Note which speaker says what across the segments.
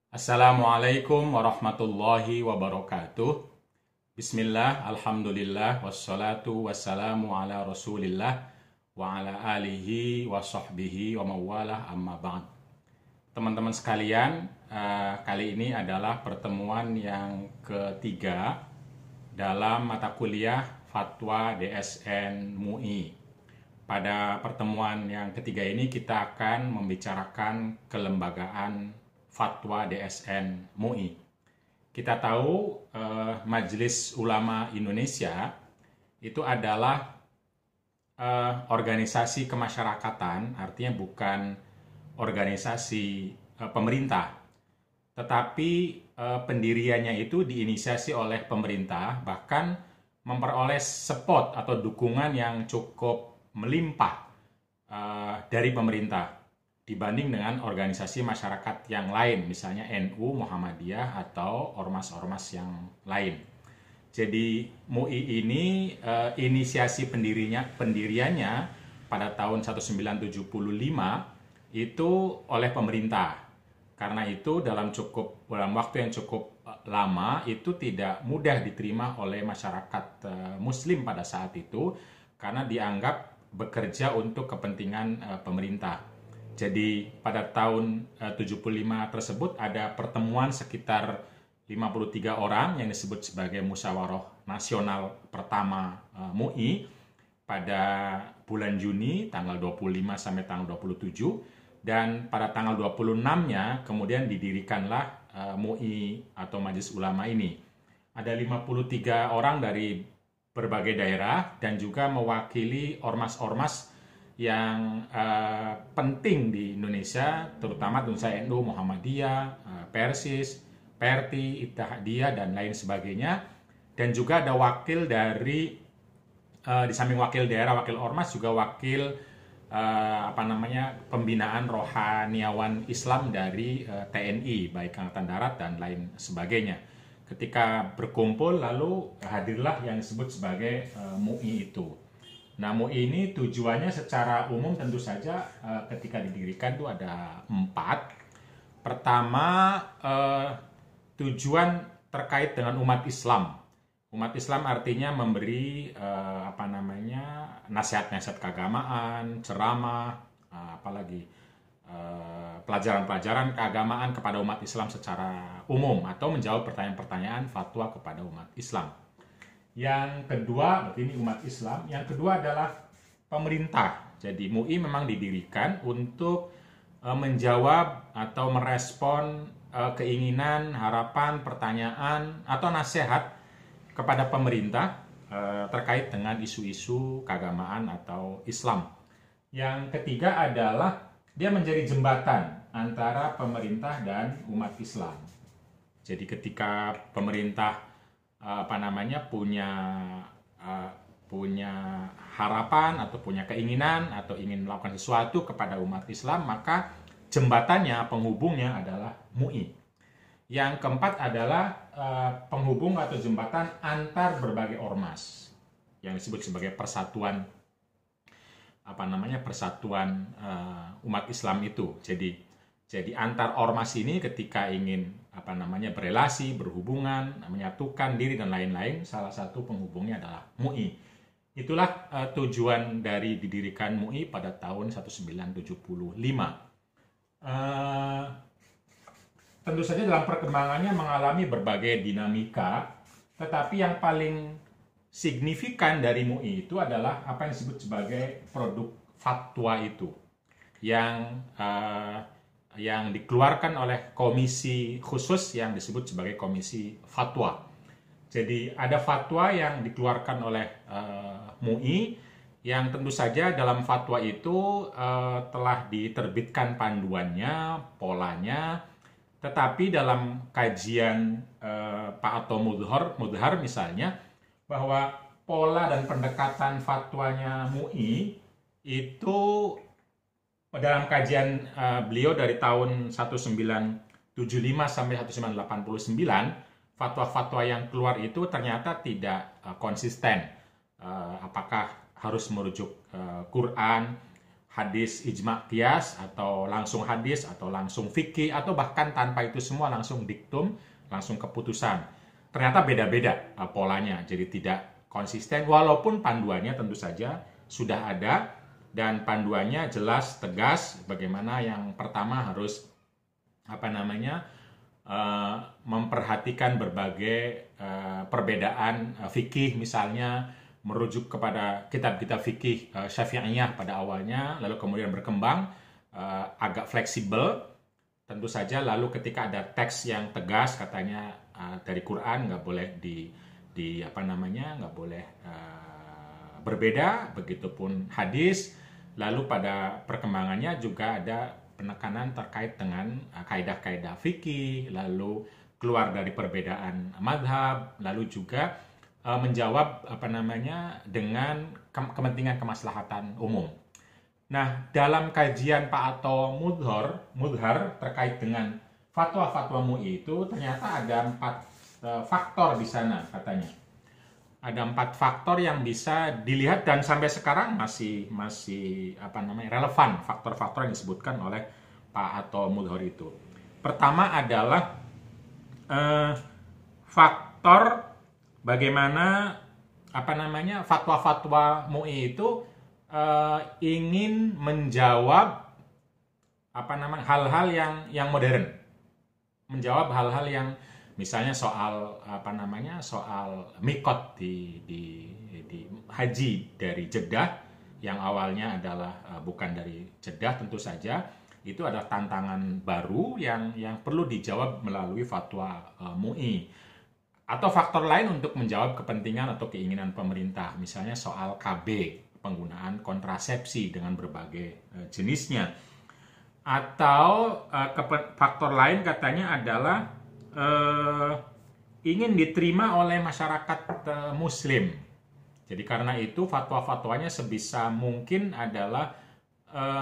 Speaker 1: Assalamualaikum warahmatullahi wabarakatuh. Bismillah, alhamdulillah, wassalatu wassalamu ala rasulillah wa ala alihi wa sahbihi wa mawalah amma ba'd. Teman-teman sekalian, kali ini adalah pertemuan yang ketiga dalam mata kuliah Fatwa DSN MUI. Pada pertemuan yang ketiga ini kita akan membicarakan kelembagaan Fatwa DSN MUI. Kita tahu Majelis Ulama Indonesia itu adalah organisasi kemasyarakatan, artinya bukan organisasi pemerintah, tetapi pendiriannya itu diinisiasi oleh pemerintah, bahkan memperoleh support atau dukungan yang cukup melimpah dari pemerintah dibanding dengan organisasi masyarakat yang lain, misalnya NU, Muhammadiyah, atau ormas-ormas yang lain. Jadi MUI ini inisiasi pendiriannya pada tahun 1975 itu oleh pemerintah. Karena itu dalam waktu yang cukup lama itu tidak mudah diterima oleh masyarakat Muslim pada saat itu karena dianggap bekerja untuk kepentingan pemerintah. Jadi pada tahun 75 tersebut ada pertemuan sekitar 53 orang yang disebut sebagai Musyawarah Nasional pertama MUI pada bulan Juni tanggal 25 sampai tanggal 27, dan pada tanggal 26-nya kemudian didirikanlah MUI atau Majelis Ulama ini. Ada 53 orang dari berbagai daerah dan juga mewakili ormas-ormas yang penting di Indonesia, terutama tentu saja NU, Muhammadiyah, Persis, Perti, Ittihadiyah, dan lain sebagainya. Dan juga ada wakil dari, di samping wakil daerah, wakil ormas, juga wakil pembinaan rohaniawan Islam dari TNI, baik Angkatan Darat dan lain sebagainya. Ketika berkumpul, lalu hadirlah yang disebut sebagai MUI itu. Nah, MUI ini tujuannya secara umum tentu saja ketika didirikan itu ada 4. Pertama, tujuan terkait dengan umat Islam. Umat Islam artinya memberi nasihat-nasihat keagamaan, ceramah, pelajaran-pelajaran keagamaan kepada umat Islam secara umum, atau menjawab pertanyaan-pertanyaan fatwa kepada umat Islam. Yang kedua, berarti ini umat Islam. Yang kedua adalah pemerintah. Jadi MUI memang didirikan untuk menjawab atau merespon keinginan, harapan, pertanyaan, atau nasihat kepada pemerintah terkait dengan isu-isu keagamaan atau Islam. Yang ketiga adalah dia menjadi jembatan antara pemerintah dan umat Islam. Jadi ketika pemerintah punya harapan atau punya keinginan atau ingin melakukan sesuatu kepada umat Islam, maka jembatannya, penghubungnya adalah MUI. Yang keempat adalah penghubung atau jembatan antar berbagai ormas yang disebut sebagai persatuan umat Islam itu. Jadi antar ormas ini ketika ingin berelasi, berhubungan, menyatukan diri dan lain-lain, salah satu penghubungnya adalah MUI. Itulah tujuan dari didirikan MUI pada tahun 1975. Tentu saja dalam perkembangannya mengalami berbagai dinamika, tetapi yang paling signifikan dari MUI itu adalah apa yang disebut sebagai produk fatwa itu, yang dikeluarkan oleh komisi khusus yang disebut sebagai komisi fatwa. Jadi ada fatwa yang dikeluarkan oleh MUI yang tentu saja dalam fatwa itu telah diterbitkan panduannya, polanya, tetapi dalam kajian Pak Ato Mudhar misalnya, bahwa pola dan pendekatan fatwanya MUI itu dalam kajian beliau dari tahun 1975 sampai 1989, fatwa-fatwa yang keluar itu ternyata tidak konsisten. Apakah harus merujuk Quran, hadis ijma' qiyas, atau langsung hadis, atau langsung fikih, atau bahkan tanpa itu semua langsung diktum, langsung keputusan. Ternyata beda-beda polanya, jadi tidak konsisten, walaupun panduannya tentu saja sudah ada, dan panduannya jelas, tegas, bagaimana yang pertama harus memperhatikan berbagai perbedaan fikih, misalnya merujuk kepada kitab-kitab fikih Syafi'iyah pada awalnya, lalu kemudian berkembang agak fleksibel, tentu saja. Lalu ketika ada teks yang tegas, katanya dari Quran nggak boleh nggak boleh berbeda, begitupun hadis. Lalu pada perkembangannya juga ada penekanan terkait dengan kaidah-kaidah fikih, lalu keluar dari perbedaan madhab, lalu juga menjawab dengan kepentingan kemaslahatan umum. Nah, dalam kajian Pak Ato Mudhar terkait dengan fatwa-fatwa MUI itu, ternyata ada 4 faktor di sana katanya. Ada 4 faktor yang bisa dilihat dan sampai sekarang masih relevan, faktor-faktor yang disebutkan oleh Pak Ato Mudhar itu. Pertama adalah faktor bagaimana fatwa-fatwa MUI itu ingin menjawab hal-hal yang modern, menjawab hal-hal yang misalnya soal soal mikot di haji dari Jeddah, yang awalnya adalah bukan dari Jeddah, tentu saja itu adalah tantangan baru yang perlu dijawab melalui fatwa MUI. Atau faktor lain untuk menjawab kepentingan atau keinginan pemerintah, misalnya soal KB, penggunaan kontrasepsi dengan berbagai jenisnya. Atau faktor lain katanya adalah ingin diterima oleh masyarakat Muslim. Jadi karena itu fatwa-fatwanya sebisa mungkin adalah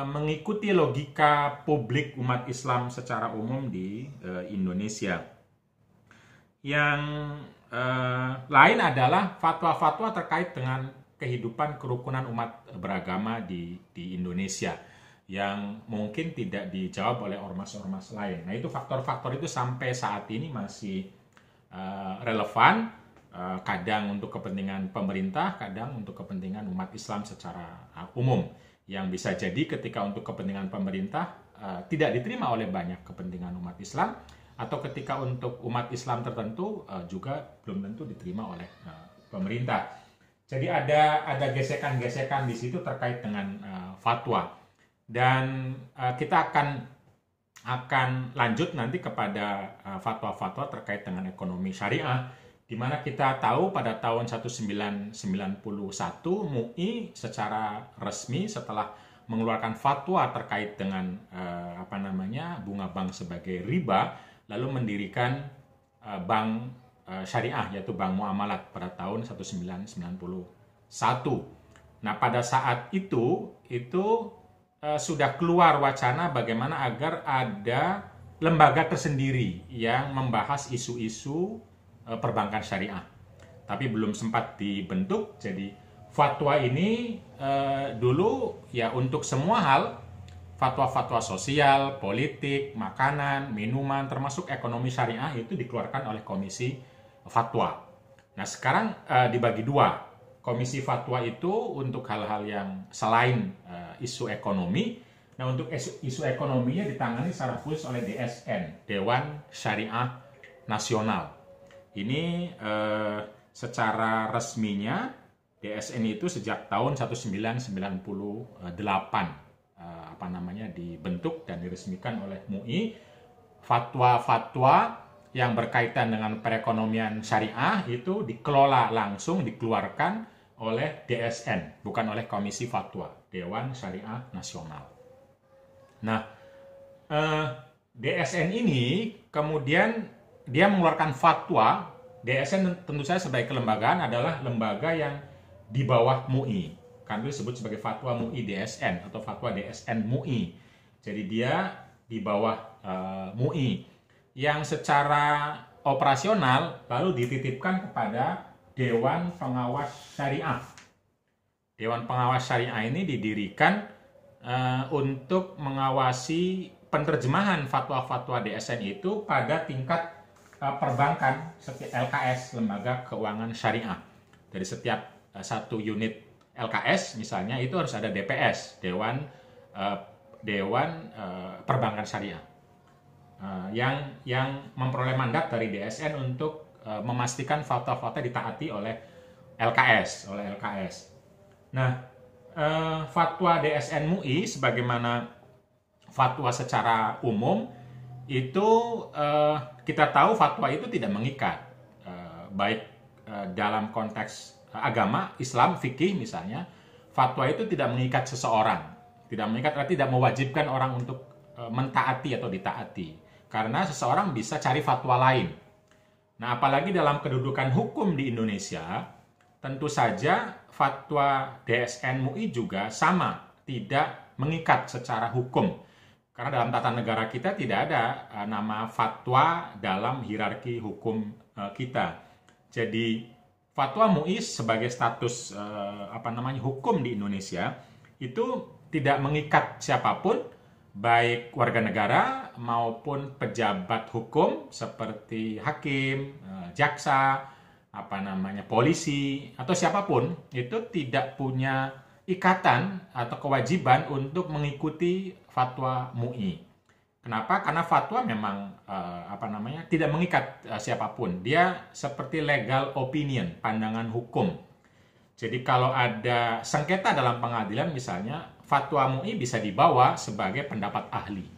Speaker 1: mengikuti logika publik umat Islam secara umum di Indonesia. Yang lain adalah fatwa-fatwa terkait dengan kehidupan kerukunan umat beragama di Indonesia, yang mungkin tidak dijawab oleh ormas-ormas lain. Nah, itu faktor-faktor itu sampai saat ini masih relevan, kadang untuk kepentingan pemerintah, kadang untuk kepentingan umat Islam secara umum. Yang bisa jadi ketika untuk kepentingan pemerintah tidak diterima oleh banyak kepentingan umat Islam, atau ketika untuk umat Islam tertentu juga belum tentu diterima oleh pemerintah. Jadi ada gesekan-gesekan di situ terkait dengan fatwa. Dan kita akan lanjut nanti kepada fatwa-fatwa terkait dengan ekonomi syariah, di mana kita tahu pada tahun 1991 MUI secara resmi setelah mengeluarkan fatwa terkait dengan bunga bank sebagai riba, lalu mendirikan bank syariah, yaitu Bank Muamalat pada tahun 1991. Nah, pada saat itu sudah keluar wacana bagaimana agar ada lembaga tersendiri yang membahas isu-isu perbankan syariah. Tapi belum sempat dibentuk, jadi fatwa ini dulu ya untuk semua hal, fatwa-fatwa sosial, politik, makanan, minuman, termasuk ekonomi syariah itu dikeluarkan oleh Komisi Fatwa. Nah, sekarang dibagi 2. Komisi Fatwa itu untuk hal-hal yang selain isu ekonomi. Nah, untuk isu ekonominya ditangani secara khusus oleh DSN, Dewan Syariah Nasional. Ini secara resminya DSN itu sejak tahun 1998 dibentuk dan diresmikan oleh MUI. Fatwa-fatwa yang berkaitan dengan perekonomian syariah itu dikelola langsung, dikeluarkan oleh DSN, bukan oleh Komisi Fatwa, Dewan Syariah Nasional. Nah, DSN ini kemudian dia mengeluarkan fatwa. DSN tentu saja sebagai kelembagaan adalah lembaga yang di bawah MUI. Kan itu disebut sebagai fatwa MUI DSN atau fatwa DSN MUI. Jadi dia di bawah MUI, yang secara operasional lalu dititipkan kepada Dewan Pengawas Syariah. Dewan Pengawas Syariah ini didirikan untuk mengawasi penerjemahan fatwa-fatwa DSN itu pada tingkat perbankan, LKS, Lembaga Keuangan Syariah. Dari setiap satu unit LKS misalnya itu harus ada DPS, Dewan Perbankan Syariah, yang memperoleh mandat dari DSN untuk memastikan fatwa-fatwa ditaati oleh LKS. Nah, fatwa DSN MUI sebagaimana fatwa secara umum itu kita tahu fatwa itu tidak mengikat, baik dalam konteks agama Islam fikih misalnya, fatwa itu tidak mengikat seseorang, tidak mewajibkan orang untuk mentaati atau ditaati, karena seseorang bisa cari fatwa lain. Nah, apalagi dalam kedudukan hukum di Indonesia, tentu saja fatwa DSN MUI juga sama, tidak mengikat secara hukum. Karena dalam tata negara kita tidak ada nama fatwa dalam hierarki hukum kita. Jadi fatwa MUI sebagai status hukum di Indonesia itu tidak mengikat siapapun, baik warga negara maupun pejabat hukum seperti hakim, jaksa, polisi atau siapapun, itu tidak punya ikatan atau kewajiban untuk mengikuti fatwa MUI. Kenapa? Karena fatwa memang tidak mengikat siapapun. Dia seperti legal opinion, pandangan hukum. Jadi kalau ada sengketa dalam pengadilan misalnya, fatwa MUI bisa dibawa sebagai pendapat ahli,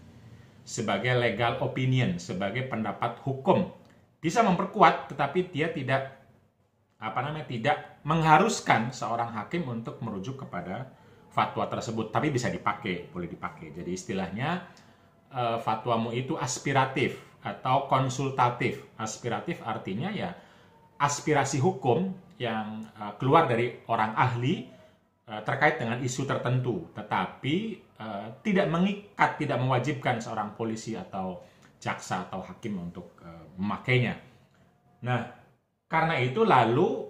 Speaker 1: sebagai legal opinion, sebagai pendapat hukum. Bisa memperkuat, tetapi dia tidak mengharuskan seorang hakim untuk merujuk kepada fatwa tersebut, tapi bisa dipakai, boleh dipakai. Jadi istilahnya fatwa MUI itu aspiratif atau konsultatif. Aspiratif artinya ya aspirasi hukum yang keluar dari orang ahli terkait dengan isu tertentu, tetapi tidak mengikat, tidak mewajibkan seorang polisi atau jaksa atau hakim untuk memakainya. Nah, karena itu lalu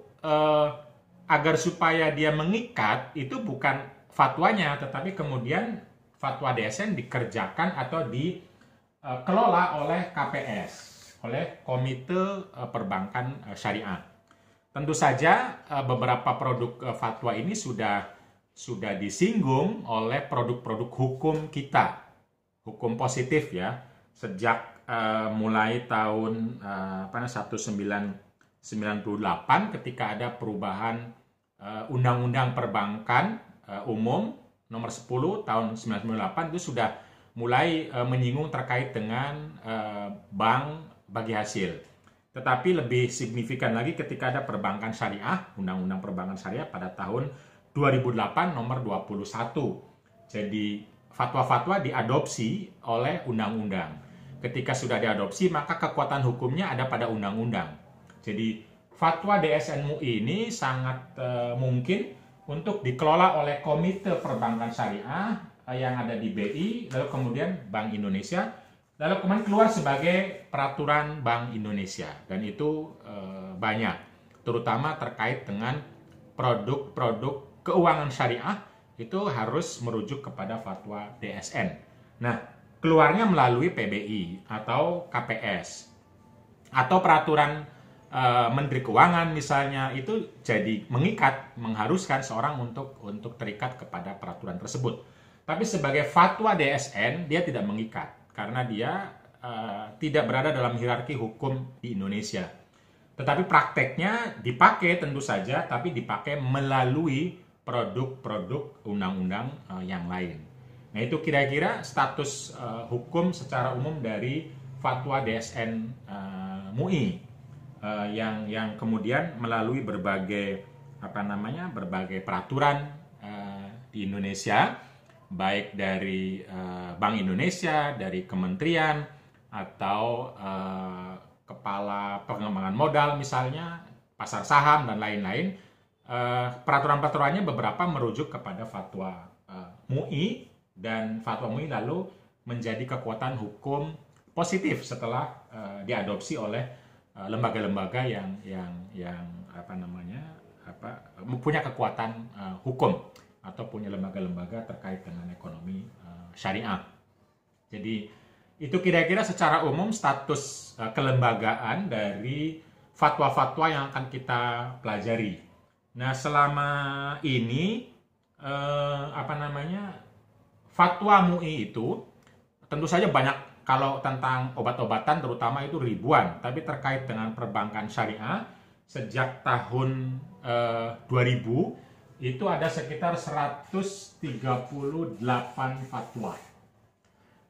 Speaker 1: agar supaya dia mengikat itu bukan fatwanya, tetapi kemudian fatwa DSN dikerjakan atau dikelola oleh KPS, oleh Komite Perbankan Syariah. Tentu saja beberapa produk fatwa ini sudah disinggung oleh produk-produk hukum kita, hukum positif ya, sejak mulai tahun 1998 ketika ada perubahan Undang-Undang Perbankan Umum nomor 10 tahun 1998 itu sudah mulai menyinggung terkait dengan bank bagi hasil. Tetapi lebih signifikan lagi ketika ada perbankan syariah, Undang-Undang Perbankan Syariah pada tahun 2008 nomor 21. Jadi fatwa-fatwa diadopsi oleh undang-undang. Ketika sudah diadopsi maka kekuatan hukumnya ada pada undang-undang. Jadi fatwa DSN MUI ini sangat mungkin untuk dikelola oleh Komite Perbankan Syariah yang ada di BI, lalu kemudian Bank Indonesia, lalu kemudian keluar sebagai peraturan Bank Indonesia. Dan itu banyak, terutama terkait dengan produk-produk keuangan syariah itu harus merujuk kepada fatwa DSN. Nah, keluarnya melalui PBI atau KPS atau peraturan Menteri Keuangan misalnya, itu jadi mengikat, mengharuskan seorang untuk terikat kepada peraturan tersebut. Tapi sebagai fatwa DSN dia tidak mengikat karena dia tidak berada dalam hierarki hukum di Indonesia. Tetapi prakteknya dipakai tentu saja, tapi dipakai melalui produk-produk undang-undang yang lain. Nah, itu kira-kira status hukum secara umum dari fatwa DSN MUI. Yang kemudian melalui berbagai peraturan di Indonesia, baik dari Bank Indonesia, dari kementerian atau kepala pengembangan modal misalnya, pasar saham dan lain-lain. Peraturan-peraturannya beberapa merujuk kepada fatwa MUI, dan fatwa MUI lalu menjadi kekuatan hukum positif setelah diadopsi oleh lembaga-lembaga yang punya kekuatan hukum atau punya lembaga-lembaga terkait dengan ekonomi syariah. Jadi itu kira-kira secara umum status kelembagaan dari fatwa-fatwa yang akan kita pelajari. Nah, selama ini fatwa MUI itu tentu saja banyak. Kalau tentang obat-obatan terutama itu ribuan, tapi terkait dengan perbankan syariah sejak tahun 2000 itu ada sekitar 138 fatwa.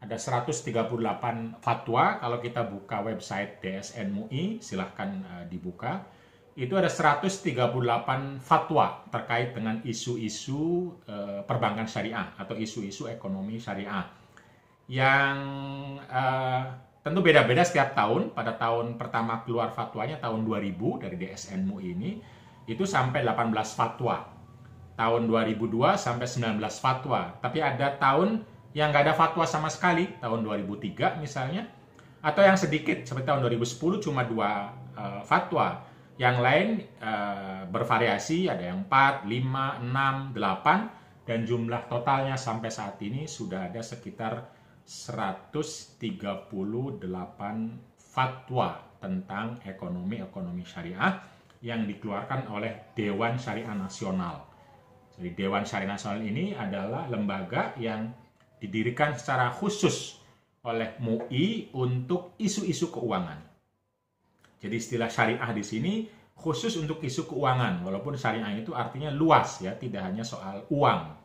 Speaker 1: Ada 138 fatwa. Kalau kita buka website DSN MUI, silahkan dibuka. Itu ada 138 fatwa terkait dengan isu-isu perbankan syariah atau isu-isu ekonomi syariah. Yang tentu beda-beda setiap tahun. Pada tahun pertama keluar fatwanya tahun 2000 dari DSN MUI ini, itu sampai 18 fatwa. Tahun 2002 sampai 19 fatwa. Tapi ada tahun yang nggak ada fatwa sama sekali, tahun 2003 misalnya. Atau yang sedikit, seperti tahun 2010 cuma 2 fatwa. Yang lain bervariasi, ada yang 4, 5, 6, 8. Dan jumlah totalnya sampai saat ini sudah ada sekitar 138 fatwa tentang ekonomi syariah yang dikeluarkan oleh Dewan Syariah Nasional. Jadi Dewan Syariah Nasional ini adalah lembaga yang didirikan secara khusus oleh MUI untuk isu-isu keuangan. Jadi istilah syariah di sini khusus untuk isu keuangan, walaupun syariah itu artinya luas ya, tidak hanya soal uang.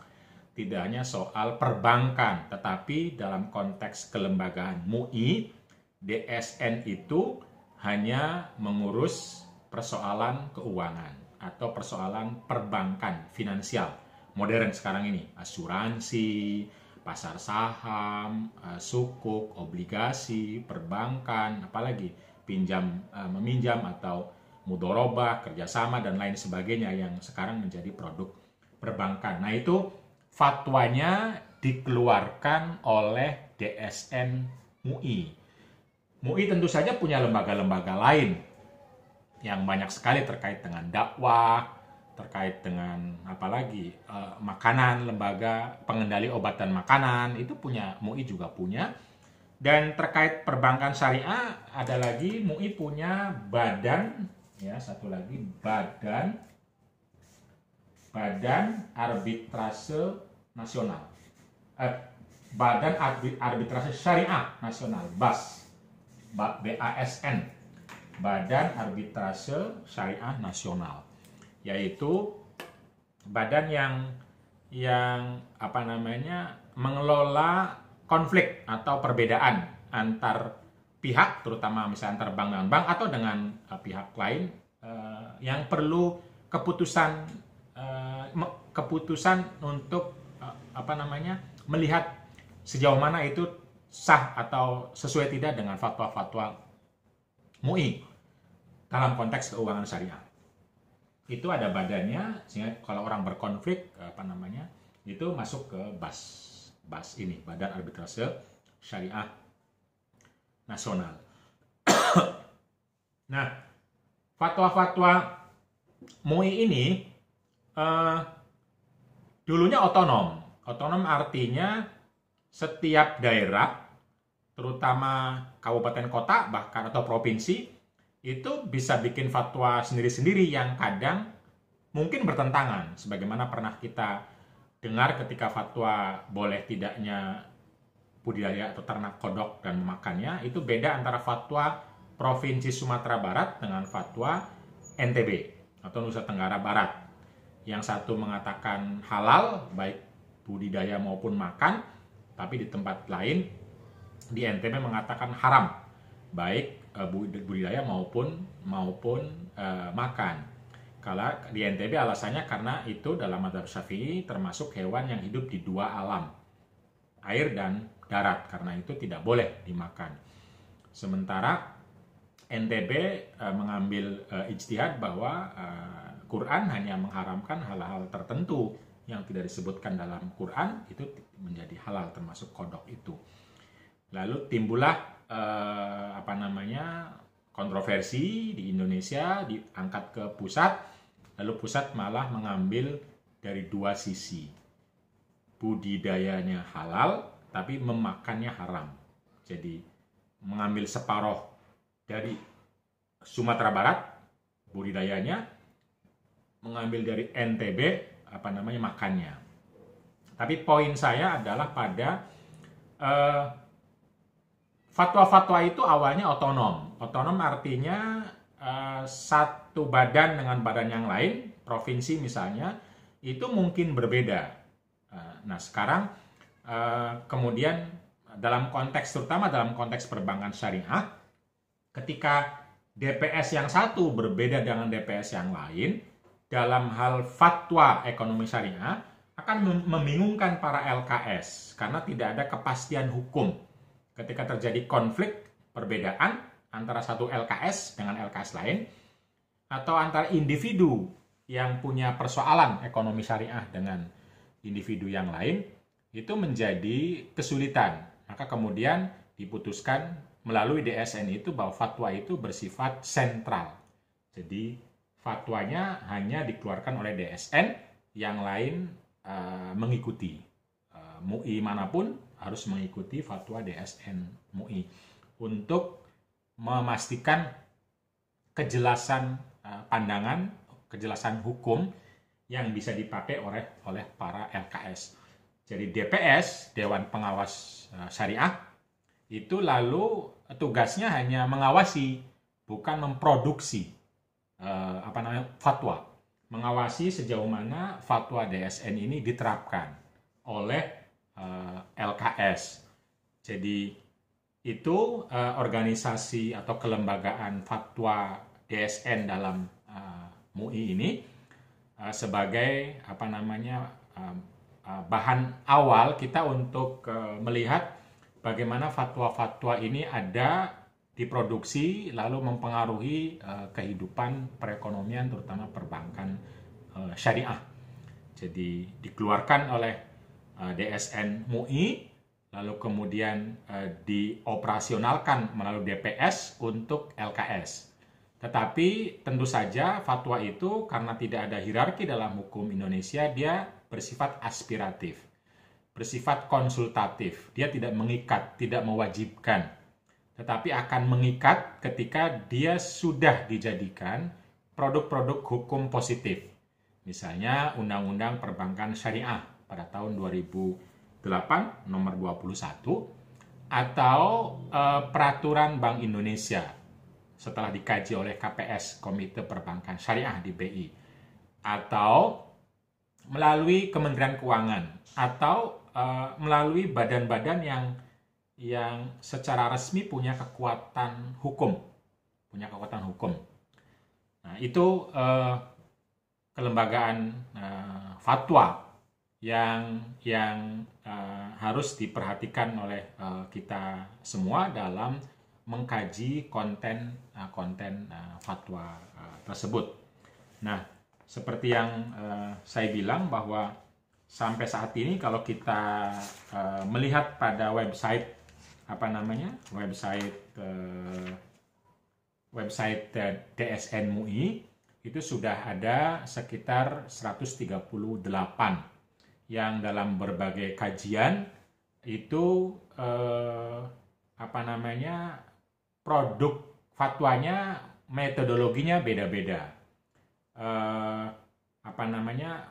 Speaker 1: Tidak hanya soal perbankan, tetapi dalam konteks kelembagaan MUI, DSN itu hanya mengurus persoalan keuangan atau persoalan perbankan finansial modern sekarang ini, asuransi, pasar saham, sukuk, obligasi, perbankan, apalagi pinjam meminjam atau mudorobah, kerjasama dan lain sebagainya yang sekarang menjadi produk perbankan. Nah, itu fatwanya dikeluarkan oleh DSN MUI. MUI tentu saja punya lembaga-lembaga lain yang banyak sekali terkait dengan dakwah, terkait dengan apalagi makanan, lembaga pengendali obat dan makanan, itu punya MUI juga punya. Dan terkait perbankan syariah ada lagi MUI punya badan, ya satu lagi Badan Arbitrase Nasional, Badan Arbitrase Syariah Nasional, BASN, Badan Arbitrase Syariah Nasional, yaitu badan yang mengelola konflik atau perbedaan antar pihak, terutama misalnya antar bank dengan bank atau dengan pihak lain yang perlu keputusan untuk melihat sejauh mana itu sah atau sesuai tidak dengan fatwa-fatwa MUI dalam konteks keuangan syariah. Itu ada badannya, sehingga kalau orang berkonflik itu masuk ke BAS ini, Badan Arbitrase Syariah Nasional. Nah, fatwa-fatwa MUI ini dulunya otonom. Otonom artinya setiap daerah, terutama kabupaten kota bahkan atau provinsi, itu bisa bikin fatwa sendiri-sendiri yang kadang mungkin bertentangan. Sebagaimana pernah kita dengar ketika fatwa boleh tidaknya budidaya atau ternak kodok dan memakannya, itu beda antara fatwa Provinsi Sumatera Barat dengan fatwa NTB atau Nusa Tenggara Barat. Yang satu mengatakan halal, baik budidaya maupun makan, tapi di tempat lain, di NTB mengatakan haram, baik budidaya maupun makan. Kalau di NTB alasannya karena itu dalam mazhab Syafi'i termasuk hewan yang hidup di dua alam, air dan darat, karena itu tidak boleh dimakan. Sementara NTB mengambil ijtihad bahwa Quran hanya mengharamkan hal-hal tertentu yang tidak disebutkan dalam Quran, itu menjadi halal, termasuk kodok itu. Lalu timbullah kontroversi di Indonesia, diangkat ke pusat, lalu pusat malah mengambil dari dua sisi. budidayanya halal, tapi memakannya haram. Jadi mengambil separuh dari Sumatera Barat budidayanya, mengambil dari NTB makannya. Tapi poin saya adalah pada fatwa-fatwa itu awalnya otonom. Otonom artinya satu badan dengan badan yang lain, provinsi misalnya, itu mungkin berbeda. Nah sekarang kemudian terutama dalam konteks perbankan syariah, ketika DPS yang satu berbeda dengan DPS yang lain, dalam hal fatwa ekonomi syariah, akan membingungkan para LKS, karena tidak ada kepastian hukum. Ketika terjadi konflik, perbedaan antara satu LKS dengan LKS lain, atau antara individu yang punya persoalan ekonomi syariah dengan individu yang lain, itu menjadi kesulitan. Maka kemudian diputuskan melalui DSN itu bahwa fatwa itu bersifat sentral. Jadi fatwanya hanya dikeluarkan oleh DSN, yang lain mengikuti. MUI manapun harus mengikuti fatwa DSN MUI untuk memastikan kejelasan pandangan, kejelasan hukum yang bisa dipakai oleh para LKS. Jadi DPS, Dewan Pengawas Syariah, itu lalu tugasnya hanya mengawasi, bukan memproduksi fatwa. Mengawasi sejauh mana fatwa DSN ini diterapkan oleh LKS. Jadi itu organisasi atau kelembagaan fatwa DSN dalam MUI ini sebagai bahan awal kita untuk melihat bagaimana fatwa-fatwa ini ada diproduksi lalu mempengaruhi kehidupan perekonomian, terutama perbankan syariah. Jadi dikeluarkan oleh DSN MUI, lalu kemudian dioperasionalkan melalui DPS untuk LKS. Tetapi tentu saja fatwa itu karena tidak ada hierarki dalam hukum Indonesia, dia bersifat aspiratif, bersifat konsultatif. Dia tidak mengikat, tidak mewajibkan, tetapi akan mengikat ketika dia sudah dijadikan produk-produk hukum positif. Misalnya Undang-Undang Perbankan Syariah pada tahun 2008 nomor 21, atau Peraturan Bank Indonesia setelah dikaji oleh KPS, Komite Perbankan Syariah di BI, atau melalui Kementerian Keuangan, atau melalui badan-badan yang secara resmi punya kekuatan hukum. Nah, itu kelembagaan fatwa yang harus diperhatikan oleh kita semua dalam mengkaji konten fatwa tersebut. Nah, seperti yang saya bilang bahwa sampai saat ini kalau kita melihat pada website DSN MUI, itu sudah ada sekitar 138 yang dalam berbagai kajian itu produk fatwanya, metodologinya beda-beda.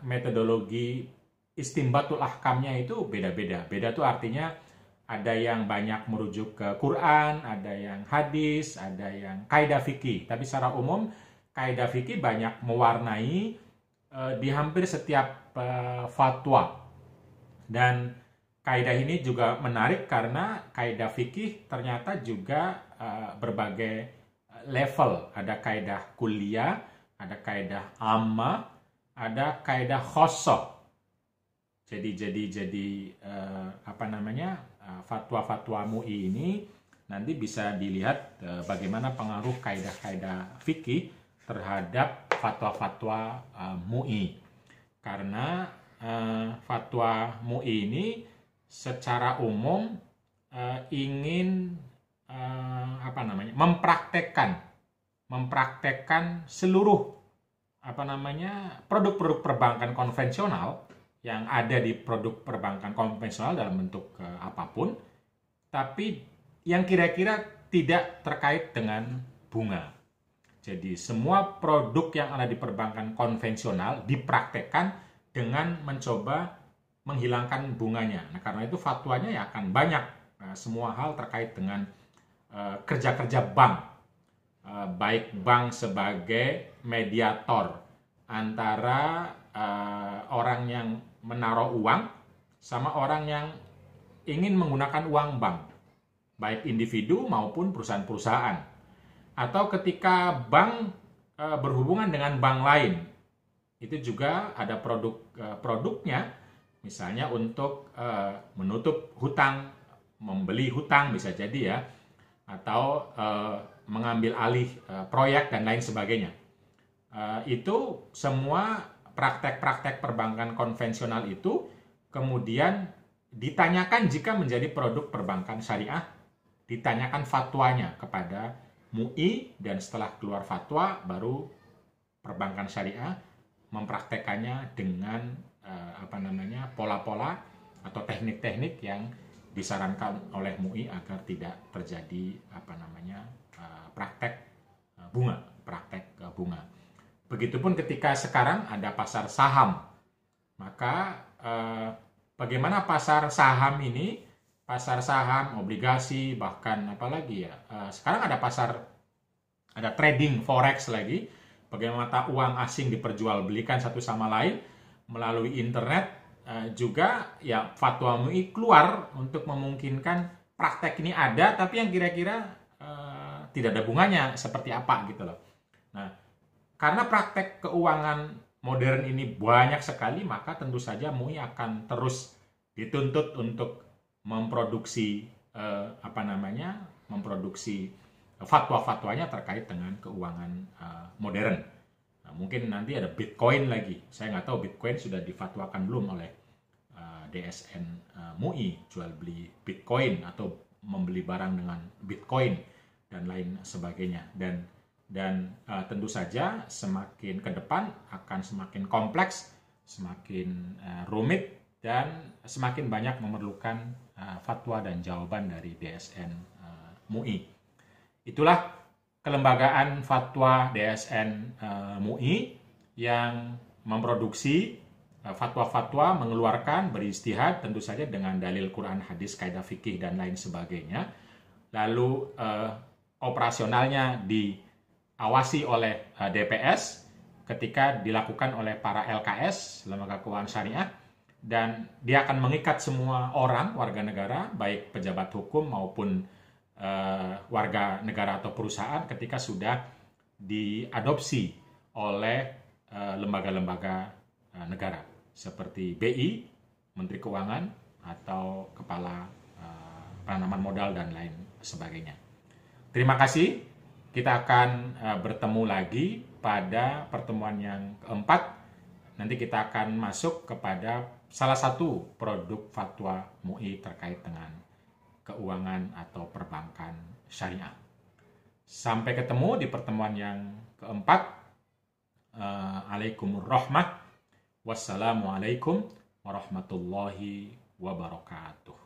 Speaker 1: Metodologi istimbatul ahkamnya itu beda-beda. Beda itu artinya ada yang banyak merujuk ke Quran, ada yang hadis, ada yang kaidah fikih. Tapi secara umum kaidah fikih banyak mewarnai di hampir setiap fatwa. Dan kaidah ini juga menarik karena kaidah fikih ternyata juga berbagai level. Ada kaidah kuliah, ada kaidah amma, ada kaidah khosoh. Jadi fatwa-fatwa MUI ini nanti bisa dilihat bagaimana pengaruh kaidah-kaidah fikih terhadap fatwa-fatwa MUI. Karena fatwa MUI ini secara umum ingin mempraktekkan seluruh produk-produk perbankan konvensional yang ada di produk perbankan konvensional dalam bentuk apapun, tapi yang kira-kira tidak terkait dengan bunga. Jadi semua produk yang ada di perbankan konvensional dipraktekkan dengan mencoba menghilangkan bunganya. Nah, karena itu fatwanya ya akan banyak. Nah, semua hal terkait dengan kerja-kerja bank. Baik bank sebagai mediator antara orang yang menaruh uang sama orang yang ingin menggunakan uang bank. Baik individu maupun perusahaan-perusahaan. Atau ketika bank berhubungan dengan bank lain, itu juga ada produknya, misalnya untuk menutup hutang, membeli hutang bisa jadi ya, atau mengambil alih proyek dan lain sebagainya. Itu semua praktek-praktek perbankan konvensional itu kemudian ditanyakan jika menjadi produk perbankan syariah, ditanyakan fatwanya kepada MUI, dan setelah keluar fatwa baru perbankan syariah mempraktekannya dengan pola-pola atau teknik-teknik yang disarankan oleh MUI agar tidak terjadi praktek bunga. Begitupun ketika sekarang ada pasar saham, maka bagaimana pasar saham ini, pasar saham, obligasi, bahkan apalagi ya, sekarang ada trading forex lagi, bagaimana uang asing diperjualbelikan satu sama lain melalui internet. Juga ya fatwa MUI keluar untuk memungkinkan praktek ini ada, tapi yang kira-kira tidak ada bunganya seperti apa gitu loh. Nah, karena praktek keuangan modern ini banyak sekali, maka tentu saja MUI akan terus dituntut untuk memproduksi fatwa-fatwanya terkait dengan keuangan modern. Nah, mungkin nanti ada Bitcoin lagi. Saya nggak tahu Bitcoin sudah difatwakan belum oleh DSN MUI, jual beli Bitcoin atau membeli barang dengan Bitcoin dan lain sebagainya. Dan tentu saja semakin ke depan akan semakin kompleks, semakin rumit, dan semakin banyak memerlukan fatwa dan jawaban dari DSN MUI. Itulah kelembagaan fatwa DSN MUI yang memproduksi fatwa-fatwa, mengeluarkan, beristihad tentu saja dengan dalil Quran, hadis, kaidah fikih dan lain sebagainya. Lalu operasionalnya diawasi oleh DPS ketika dilakukan oleh para LKS, lembaga keuangan syariah, dan dia akan mengikat semua orang, warga negara, baik pejabat hukum maupun warga negara atau perusahaan ketika sudah diadopsi oleh lembaga-lembaga negara seperti BI, Menteri Keuangan, atau Kepala Penanaman Modal dan lain sebagainya. Terima kasih. Kita akan bertemu lagi pada pertemuan yang keempat. Nanti kita akan masuk kepada salah satu produk fatwa MUI terkait dengan keuangan atau perbankan syariah. Sampai ketemu di pertemuan yang keempat. Wassalamualaikum warahmatullahi wabarakatuh.